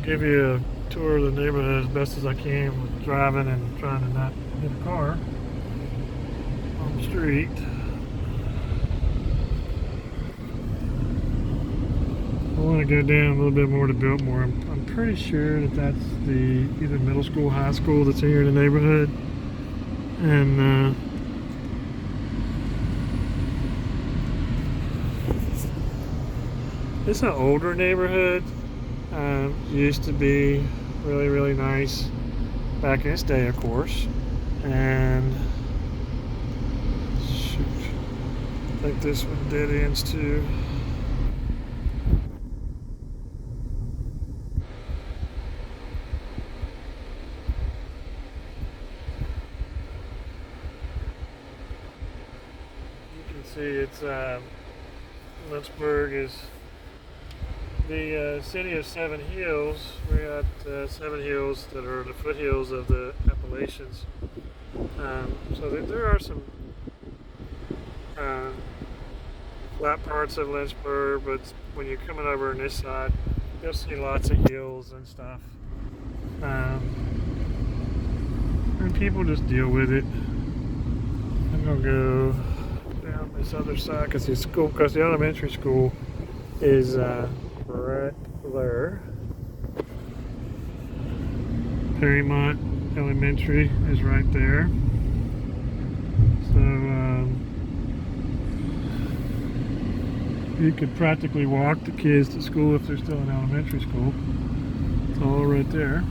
give you a tour of the neighborhood as best as I can with driving and trying to not hit a car on the street. I want to go down a little bit more to Biltmore. I'm pretty sure that that's the either middle school, high school that's here in the neighborhood, and it's an older neighborhood. Used to be really, really nice back in its day, of course. And shoot, I think this one dead ends too. You can see it's Lynchburg is the city of Seven Hills. We're at Seven Hills that are the foothills of the Appalachians. So there are some uh, flat parts of Lynchburg, but when you're coming over on this side, you'll see lots of hills and stuff. And people just deal with it. I'm gonna go down this other side because the elementary school is right there. Perrymont Elementary is right there. So you could practically walk the kids to school if they're still in elementary school. It's all right there.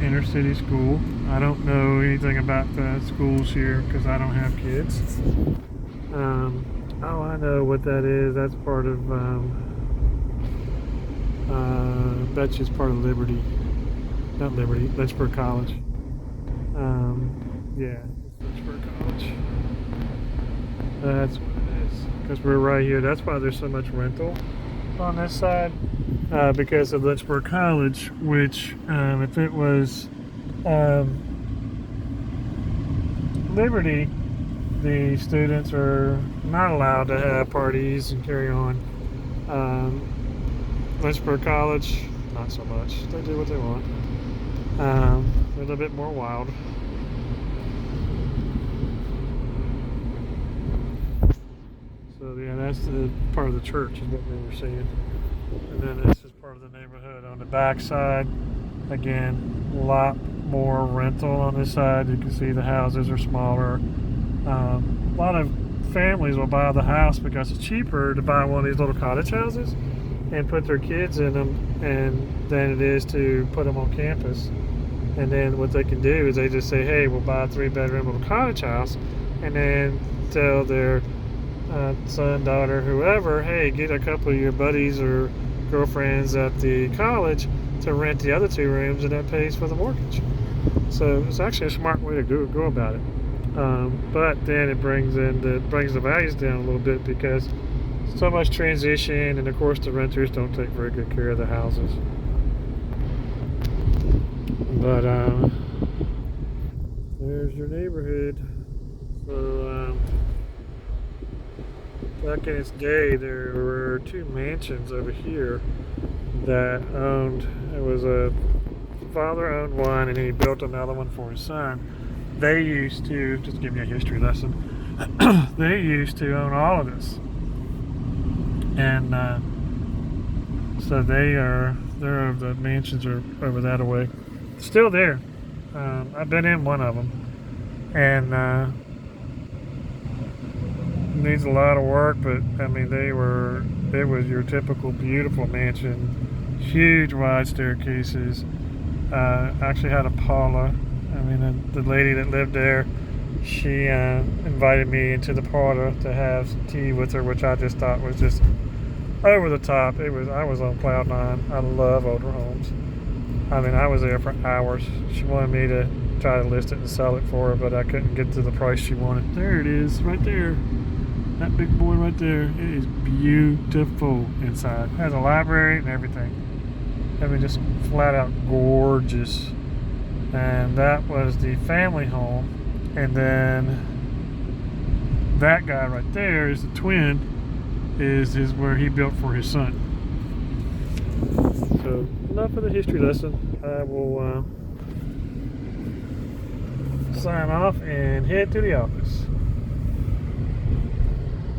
Inner city school. I don't know anything about the schools here because I don't have kids. Oh, I know what that is. That's part of, that's just part of Liberty. Not Liberty, Lynchburg College. Yeah, it's Lynchburg College. That's what it is. Because we're right here. That's why there's so much rental on this side. Because of Lynchburg College, which, if it was Liberty, the students are not allowed to have parties and carry on. Lynchburg College, not so much. They do what they want. They're a little bit more wild. So yeah, that's the part of the church is what we were seeing. And then this is part of the neighborhood on the back side. Again, a lot more rental on this side. You can see the houses are smaller. A lot of families will buy the house because it's cheaper to buy one of these little cottage houses and put their kids in them than it is to put them on campus. And then what they can do is they just say, hey, we'll buy a 3-bedroom little cottage house, and then tell their son, daughter, whoever, hey, get a couple of your buddies or girlfriends at the college to rent the other 2 rooms, and that pays for the mortgage. So it's actually a smart way to go about it. But then it brings the values down a little bit because so much transition, and of course the renters don't take very good care of the houses. But there's your neighborhood. So back in its day, there were 2 mansions over here that owned. It was a father owned one, and he built another one for his son. They used to, just give me a history lesson, they used to own all of this. And so the mansions are over that away. Still there. I've been in one of them. And needs a lot of work, but I mean, it was your typical beautiful mansion. Huge wide staircases. Actually had a parlor. I mean, the lady that lived there, she invited me into the parlor to have some tea with her, which I just thought was just over the top. I was on cloud 9. I love older homes. I mean, I was there for hours. She wanted me to try to list it and sell it for her, but I couldn't get to the price she wanted. There it is, right there. That big boy right there. It is beautiful inside. It has a library and everything. I mean, just flat out gorgeous. And that was the family home. And then that guy right there is the twin, is where he built for his son. enough of the history lesson. I will sign off and head to the office.